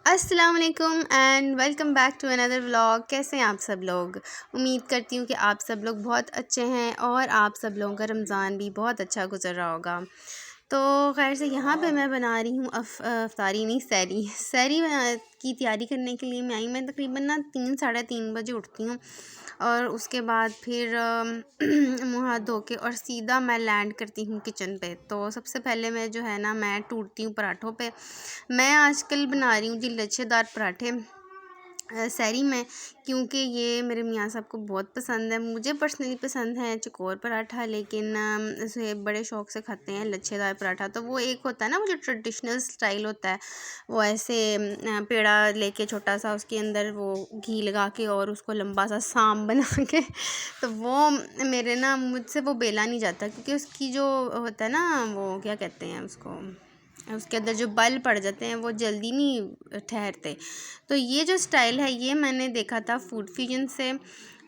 अस्सलाम वालेकुम and welcome back to another vlog. कैसे हैं आप सब लोग? उम्मीद करती हूँ कि आप सब लोग बहुत अच्छे हैं और आप सब लोगों का रमज़ान भी बहुत अच्छा गुजर रहा होगा। तो खैर से यहाँ पे मैं बना रही हूँ अफ्तारी नहीं, सहरी सहरी की तैयारी करने के लिए मैं आई। मैं तकरीबन ना 3 साढ़े 3 बजे उठती हूँ और उसके बाद फिर मुँह हाथ धो के और सीधा मैं लैंड करती हूँ किचन पे। तो सबसे पहले मैं जो है ना मैं टूटती हूँ पराठों पे। मैं आजकल बना रही हूँ जी लच्छेदार पराठे सहरी में, क्योंकि ये मेरे मियाँ साहब को बहुत पसंद है। मुझे पर्सनली पसंद है चकोर पराठा, लेकिन इसे बड़े शौक़ से खाते हैं लच्छेदार पराठा। तो वो एक होता है ना, वो जो ट्रेडिशनल स्टाइल होता है, वो ऐसे पेड़ा लेके छोटा सा उसके अंदर वो घी लगा के और उसको लंबा सा सांप बना के तो वो मेरे ना मुझसे वो बेला नहीं जाता, क्योंकि उसकी जो होता है ना, वो क्या कहते हैं उसको, उसके अंदर जो बल पड़ जाते हैं वो जल्दी नहीं ठहरते। तो ये जो स्टाइल है ये मैंने देखा था फूड फ्यूजन से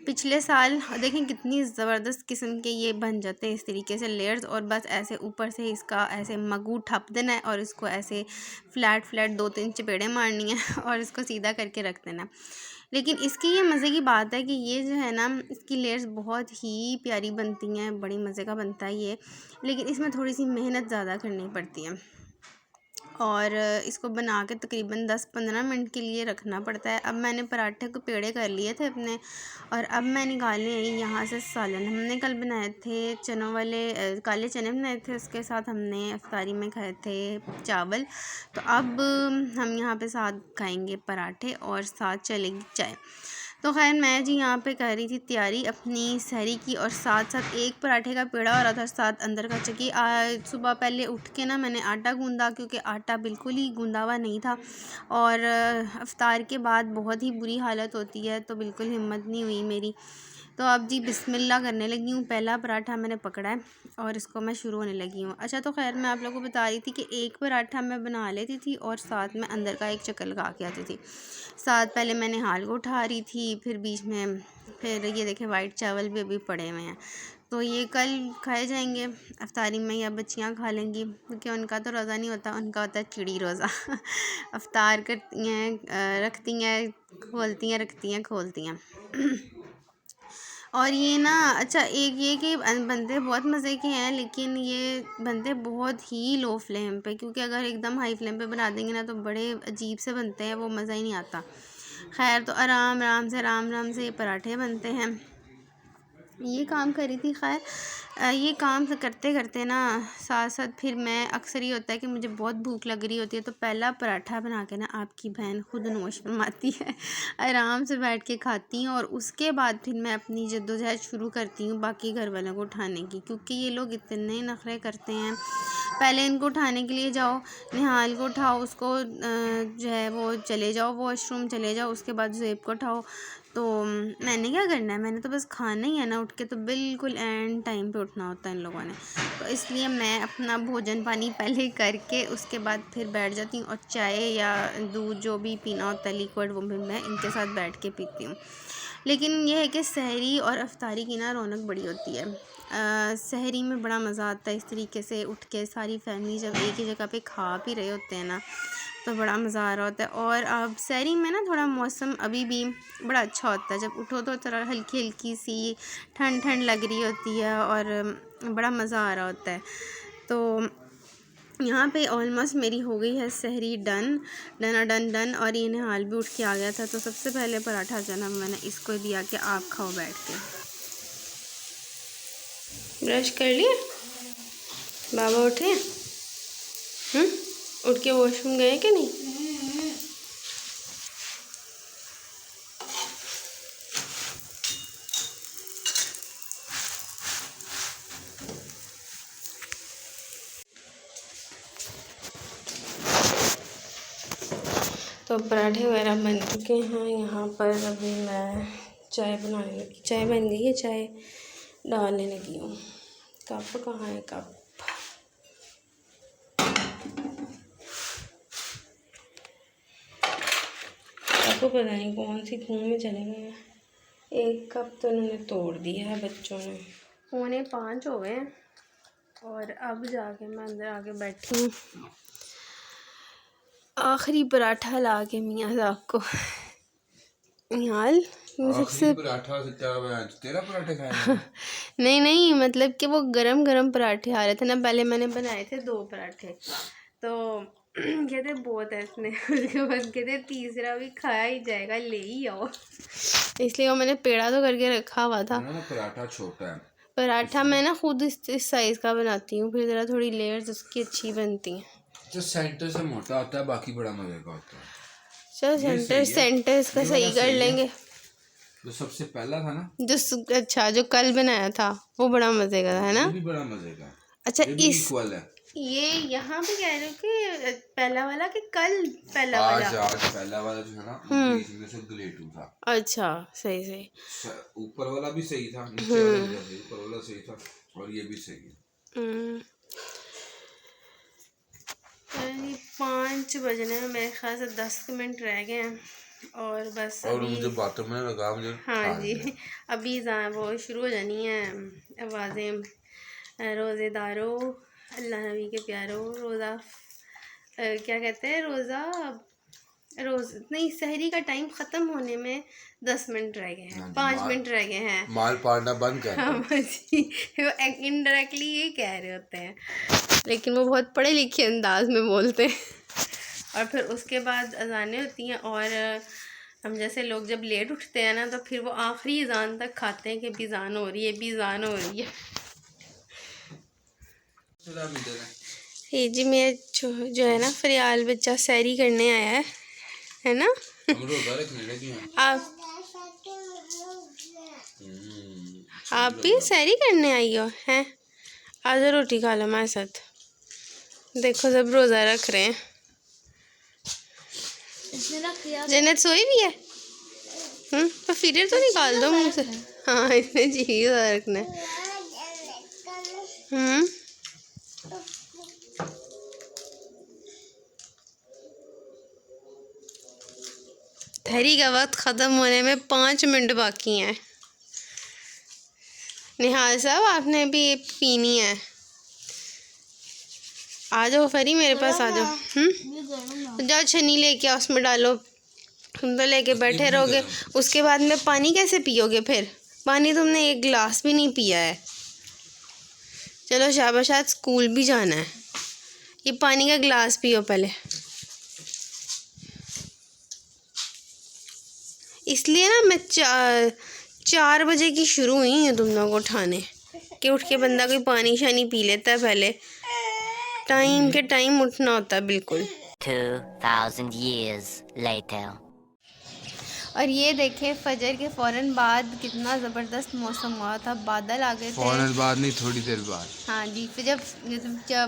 पिछले साल। देखें कितनी ज़बरदस्त किस्म के ये बन जाते हैं इस तरीके से लेयर्स, और बस ऐसे ऊपर से इसका ऐसे मगू ठप देना है और इसको ऐसे फ्लैट फ्लैट 2-3 चपेड़े मारनी है और इसको सीधा करके रख देना। लेकिन इसकी ये मज़े की बात है कि ये जो है ना, इसकी लेयर्स बहुत ही प्यारी बनती हैं, बड़ी मज़े का बनता है ये। लेकिन इसमें थोड़ी सी मेहनत ज़्यादा करनी पड़ती है और इसको बना के तकरीबन 10-15 मिनट के लिए रखना पड़ता है। अब मैंने पराठे को पेड़े कर लिए थे अपने, और अब मैं निकालने आई यहाँ से सालन। हमने कल बनाए थे चनों वाले काले चने बनाए थे, उसके साथ हमने इफ्तारी में खाए थे चावल। तो अब हम यहाँ पे साथ खाएंगे पराठे और साथ चलेगी चाय। तो खैर मैं जी यहाँ पे कर रही थी तैयारी अपनी सहरी की, और साथ साथ एक पराठे का पेड़ा हो रहा था, साथ अंदर का चक्की। सुबह पहले उठ के ना मैंने आटा गूंदा, क्योंकि आटा बिल्कुल ही गूंदा हुआ नहीं था, और इफ्तार के बाद बहुत ही बुरी हालत होती है, तो बिल्कुल हिम्मत नहीं हुई मेरी। तो अब जी बिस्मिल्लाह करने लगी हूँ। पहला पराठा मैंने पकड़ा है और इसको मैं शुरू होने लगी हूँ। अच्छा, तो खैर मैं आप लोगों को बता रही थी कि एक पराठा मैं बना लेती थी और साथ में अंदर का एक चक्कर लगा के आती थी। साथ पहले मैं निहाल को उठा रही थी, फिर बीच में फिर ये देखें वाइट चावल भी अभी पड़े हुए हैं, तो ये कल खाए जाएंगे अफ्तारी में, या बच्चियाँ खा लेंगी, क्योंकि उनका तो रोज़ा नहीं होता, उनका होता है चिड़ी रोज़ा अफ्तार करती हैं, रखती हैं, खोलती हैं, रखती हैं, खोलती हैं और ये ना, अच्छा एक ये कि बनते बहुत मज़े के हैं, लेकिन ये बनते बहुत ही लो फ्लेम पे, क्योंकि अगर एकदम हाई फ्लेम पे बना देंगे ना तो बड़े अजीब से बनते हैं, वो मज़ा ही नहीं आता। खैर, तो आराम आराम से ये पराठे बनते हैं। ये काम करी थी। खैर ये काम करते करते ना साथ साथ फिर मैं अक्सर ये होता है कि मुझे बहुत भूख लग रही होती है, तो पहला पराठा बना के ना आपकी बहन खुद नोश फरमाती है, आराम से बैठ के खाती हूँ, और उसके बाद फिर मैं अपनी जद्दोजहद शुरू करती हूँ बाकी घर वालों को उठाने की, क्योंकि ये लोग इतने नखरे करते हैं। पहले इनको उठाने के लिए जाओ, निहाल को उठाओ, उसको जो है वो चले जाओ वॉशरूम चले जाओ, उसके बाद ज़ेब को उठाओ। तो मैंने क्या करना है, मैंने तो बस खाना ही है ना उठ के, तो बिल्कुल एंड टाइम पे उठना होता है इन लोगों ने। तो इसलिए मैं अपना भोजन पानी पहले करके उसके बाद फिर बैठ जाती हूँ, और चाय या दूध जो भी पीना होता है लिक्विड, वो भी मैं इनके साथ बैठ के पीती हूँ। लेकिन यह है कि सहरी और अफ्तारी की ना रौनक बड़ी होती है। सहरी में बड़ा मज़ा आता है, इस तरीके से उठ के सारी फैमिली जब एक ही जगह पे खा पी रहे होते हैं ना, तो बड़ा मज़ा आ रहा होता है। और अब सहरी में ना थोड़ा मौसम अभी भी बड़ा अच्छा होता है, जब उठो तो थोड़ा हल्की हल्की सी ठंड ठंड लग रही होती है और बड़ा मज़ा आ रहा होता है। तो यहाँ पे ऑलमोस्ट मेरी हो गई है सहरी डन डन डन डन, और ये निहाल भी उठ के आ गया था, तो सबसे पहले पराठा जो ना मैंने इसको दिया कि आप खाओ बैठ के। ब्रश कर लिया? बाबा उठे? उठ के वॉशरूम गए कि नहीं? तो पराठे वगैरह बन चुके हैं। यहाँ पर अभी मैं चाय बनाने लगी, चाय बन गई है, चाय डालने लगी हूँ। कप कहाँ है? कप आपको पता नहीं कौन सी खूह में चले गए हैं। एक कप तो उन्होंने तोड़ दिया है बच्चों ने। 4:45 हो गए और अब जाके मैं अंदर आके बैठी हूँ। आखिरी पराठा ला के मियाँ साहब को निहाल सबसे पराठा से तेरा पराठे खाए नहीं नहीं, मतलब कि वो गरम गरम पराठे आ रहे थे ना। पहले मैंने बनाए थे 2 पराठे, तो कहते बहुत है इसमें। उसके बाद कहते तीसरा भी खाया ही जाएगा, ले ही आओ। इसलिए वो मैंने पेड़ा तो करके रखा हुआ था। पराठा छोटा है, पराठा मैं ना खुद इस साइज़ का बनाती हूँ, फिर ज़रा थोड़ी लेयर्स उसकी अच्छी बनती हैं। जो सेंटर से मोटा होता है, बाकी बड़ा मजे का होता है। चलो सेंटर इसका सही कर लेंगे। जो सबसे पहला था ना, अच्छा जो कल बनाया था वो बड़ा मजे का था, है ना? भी बड़ा मजे का। अच्छा इक्वल है। ये यहाँ पे कह रहे हो कि पहला वाला कि कल पहला वाला? आज पहला वाला जो है ना, बीच में से ग्लेटू था। अच्छा सही ऊपर वाला भी सही था, नीचे वाला भी सही, ऊपर वाला सही था और ये भी सही है। 5 बजने में मेरे ख्याल से 10 मिनट रह गए हैं और बस और अभी मुझे बातों में लगा मुझे। हाँ जी, अभी वो शुरू हो जानी है आवाज़ें। रोज़ेदारों, अल्लाह नबी के प्यारों, रोज़ा क्या कहते हैं, रोज़ नहीं, सहरी का टाइम ख़त्म होने में 10 मिनट रह गए हैं, 5 मिनट रह गए हैं। माल पाड़ना बंद कर। हाँ जी, वो इनडायरेक्टली ये कह रहे होते हैं, लेकिन वो बहुत पढ़े लिखे अंदाज में बोलते हैं। और फिर उसके बाद अजानें होती हैं और हम जैसे लोग जब लेट उठते हैं ना, तो फिर वो आखिरी अजान तक खाते हैं कि बिजान हो रही है, बिजान हो रही है। ये जी मेरा जो है ना फरियाल बच्चा सैरी करने आया है ना? आप भी सैरी करने आई हो हैं? आज रोटी खा लो हमारे साथ। देखो सब रोज़ा रख रहे हैं। जन्नत सोई भी है। तो फिर तो निकाल दो मुँह से। हाँ इसने जी रखना है। सहरी का वक्त ख़त्म होने में 5 मिनट बाकी हैं। निहाल साहब आपने भी पीनी है, आ जाओ फरी मेरे पास आ जाओ। जाओ छन्नी लेके आओ, उसमें डालो। तुम तो लेके बैठे रहोगे, उसके बाद में पानी कैसे पियोगे? फिर पानी तुमने 1 गिलास भी नहीं पिया है। चलो शाबाश, आज स्कूल भी जाना है। ये पानी का गिलास पियो पहले। इसलिए ना मैं 4 बजे की शुरू हुई हूँ तुम लोगों को उठाने कि उठ के बंदा कोई पानी शानी पी लेता है पहले। टाइम के टाइम उठना होता है बिल्कुल। 2000 years later. और ये देखे फजर के फ़ौरन बाद कितना ज़बरदस्त मौसम हुआ था, बादल आ गए थे। फ़ौरन बाद नहीं, थोड़ी देर बाद। हाँ जी, फिर जब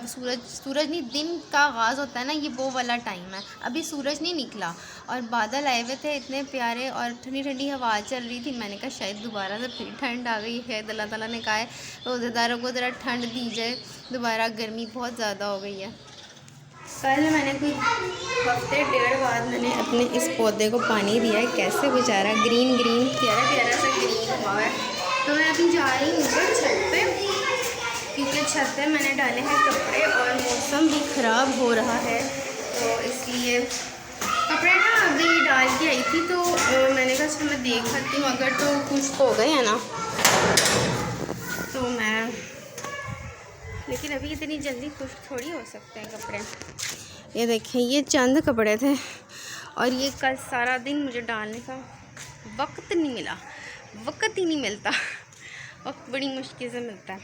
सूरज नहीं, दिन का आगाज़ होता है ना, ये वो वाला टाइम है। अभी सूरज नहीं निकला और बादल आए हुए थे इतने प्यारे और ठंडी ठंडी हवा चल रही थी। मैंने कहा शायद दोबारा से फिर ठंड आ गई है। अल्लाह ताला ने कहा है रोज़ेदारों को ज़रा ठंड दी जाए, दोबारा गर्मी बहुत ज़्यादा हो गई है। कल मैंने कोई हफ्ते 1.5 बाद मैंने अपने इस पौधे को पानी दिया है। कैसे बेचारा ग्रीन प्यारा सा ग्रीन हुआ है। तो मैं अभी जा रही हूँ छत पे, क्योंकि छत पे मैंने डाले हैं कपड़े और मौसम भी ख़राब हो रहा है, तो इसलिए कपड़े ना अभी डाल के आई थी। तो मैंने कहा चलो मैं देख सकती हूँ, अगर तो कुछ हो गए हैं ना तो मैं, लेकिन अभी इतनी जल्दी खुश्क थोड़ी हो सकते हैं कपड़े। ये देखें, ये चंद कपड़े थे और ये कल सारा दिन मुझे डालने का वक्त नहीं मिला। वक्त ही नहीं मिलता, वक्त बड़ी मुश्किल से मिलता है।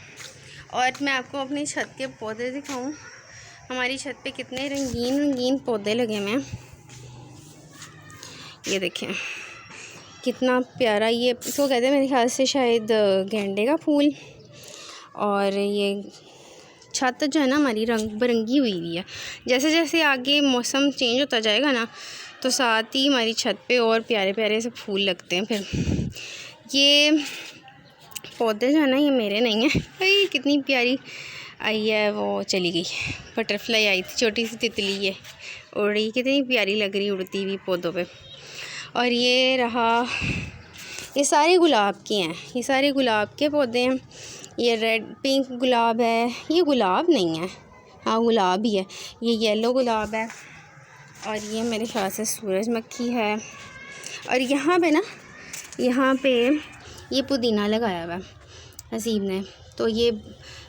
और मैं आपको अपनी छत के पौधे दिखाऊं। हमारी छत पे कितने रंगीन रंगीन पौधे लगे हुए हैं। ये देखें कितना प्यारा, ये इसको कहते हैं मेरे ख्याल से शायद गेंदे का फूल। और ये छत जो है ना हमारी रंग बिरंगी हुई है। जैसे जैसे आगे मौसम चेंज होता जाएगा ना, तो साथ ही हमारी छत पे और प्यारे प्यारे से फूल लगते हैं। फिर ये पौधे जो है ना, ये मेरे नहीं हैं। भाई कितनी प्यारी आई है, वो चली गई। बटरफ्लाई आई थी, छोटी सी तितली, ये उड़ रही, कितनी प्यारी लग रही उड़ती हुई पौधों पे। और ये रहा, ये सारे गुलाब के हैं, ये सारे गुलाब के पौधे हैं। ये रेड पिंक गुलाब है, ये गुलाब नहीं है, हाँ गुलाब ही है। ये येलो गुलाब है और ये मेरे ख्याल से सूरजमुखी है। और यहाँ पे ये पुदीना लगाया हुआ है हसीब ने। तो ये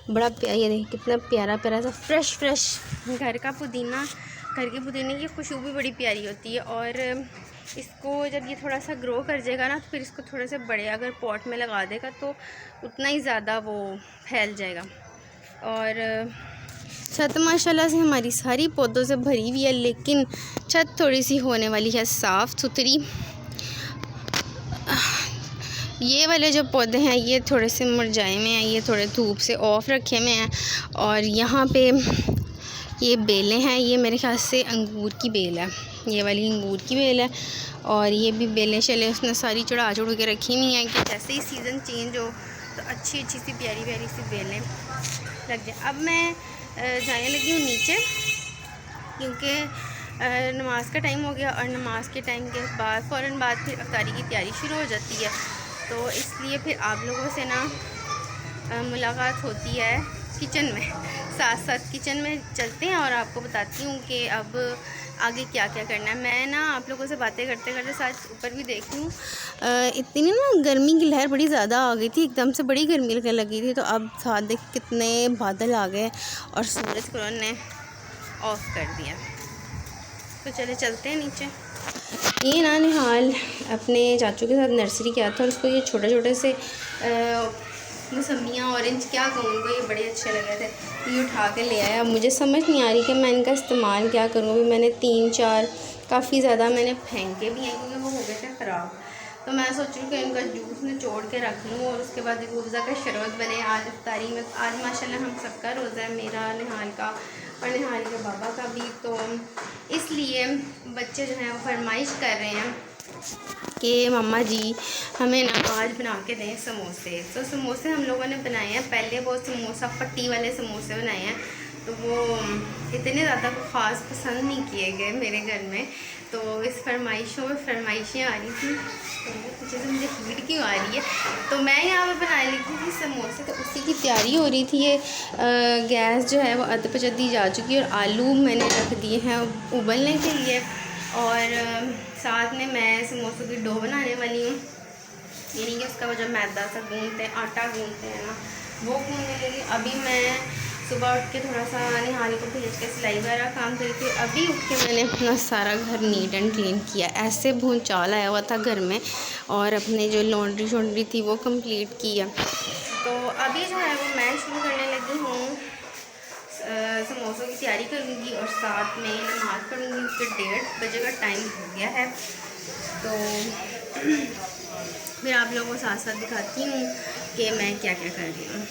बड़ा ये देखिए कितना प्यारा प्यारा सा फ्रेश घर का पुदीना। घर के पुदीने की खुशबू भी बड़ी प्यारी होती है। और इसको जब ये थोड़ा सा ग्रो कर जाएगा ना, तो फिर इसको थोड़े से बड़े अगर पॉट में लगा देगा तो उतना ही ज़्यादा वो फैल जाएगा। और छत माशाल्लाह से हमारी सारी पौधों से भरी हुई है, लेकिन छत थोड़ी सी होने वाली है साफ़ सुथरी। ये वाले जो पौधे हैं ये थोड़े से मुरझाए में हैं, ये थोड़े धूप से ऑफ रखे में हैं। और यहाँ पे ये बेलें हैं, ये मेरे ख्याल से अंगूर की बेल है, ये वाली अंगूर की बेल है। और ये भी बेलें शलें उसने सारी चढ़ा के रखी हुई हैं कि जैसे ही सीज़न चेंज हो तो अच्छी सी प्यारी सी बेलें लग जाए। अब मैं जाने लगी हूँ नीचे, क्योंकि नमाज का टाइम हो गया और नमाज के टाइम के बाद फ़ौरन बाद फिर अफ्तारी की तैयारी शुरू हो जाती है। तो इसलिए फिर आप लोगों से ना मुलाकात होती है किचन में, साथ साथ किचन में चलते हैं और आपको बताती हूँ कि अब आगे क्या क्या करना है। मैं ना आप लोगों से बातें करते करते साथ ऊपर भी देख लूँ, इतनी ना गर्मी की लहर बड़ी ज़्यादा आ गई थी, एकदम से बड़ी गर्मी लगने लगी थी। तो अब साथ देख कितने बादल आ गए और सूरज को ने ऑफ कर दिया। तो चले चलते हैं नीचे। ये ना निहाल अपने चाचू के साथ नर्सरी गया था और उसको ये छोटे से मौसमियाँ ऑरेंज क्या कहूँ उनको, ये बड़े अच्छे लगे थे, ये उठा के ले आया। मुझे समझ नहीं आ रही कि मैं इनका इस्तेमाल क्या करूँ। अभी मैंने 3-4 काफ़ी ज़्यादा मैंने फेंके भी हैं क्योंकि वो हो गए थे ख़राब। तो मैं सोच रही हूँ कि इनका जूस निचोड़ के रख लूँ और उसके बाद रूअफ़ज़ा का शरबत बने आज इफ्तारी में। आज माशाल्लाह हम सबका रोज़ा है, मेरा, निहाल का और निहाल के बाबा का भी। तो इसलिए बच्चे जो हैं वो फरमाइश कर रहे हैं कि मम्मा जी हमें ना आज बना के दें समोसे। तो समोसे हम लोगों ने बनाए हैं, पहले वो समोसा पट्टी वाले समोसे बनाए हैं, तो वो इतने ज़्यादा ख़ास पसंद नहीं किए गए मेरे घर में। तो इस फरमाइशों में फरमाइशें आ रही थी, तो पीछे से मुझे हीट क्यों आ रही है। तो मैं यहाँ पर बनाने लगी थी समोसे, तो उसी की तैयारी हो रही थी। ये गैस जो है वो अध पे दी जा चुकी है और आलू मैंने रख दिए हैं उबलने के लिए। और साथ में मैं समोसों की डो बनाने वाली हूँ, यानी कि उसका वो जो मैदा सा गूँथते हैं, आटा गूँथते हैं ना, वो गूँथने लगी। अभी मैं सुबह उठ के थोड़ा सा निहाल को भेज के सिलाई वगैरह काम करी थी। अभी उठ के मैंने अपना सारा घर नीट एंड क्लीन किया, ऐसे भूचाल आया हुआ था घर में, और अपने जो लॉन्ड्री शॉन्ड्री थी वो कंप्लीट किया। तो अभी जो है वो मैं शुरू करने लगी हूँ, समोसों की तैयारी करूँगी और साथ में नमाज़ पढ़ूँगी, क्योंकि 1:30 बजे का टाइम हो गया है। तो फिर आप लोगों को साथ साथ दिखाती हूँ कि मैं क्या क्या कर रही हूँ।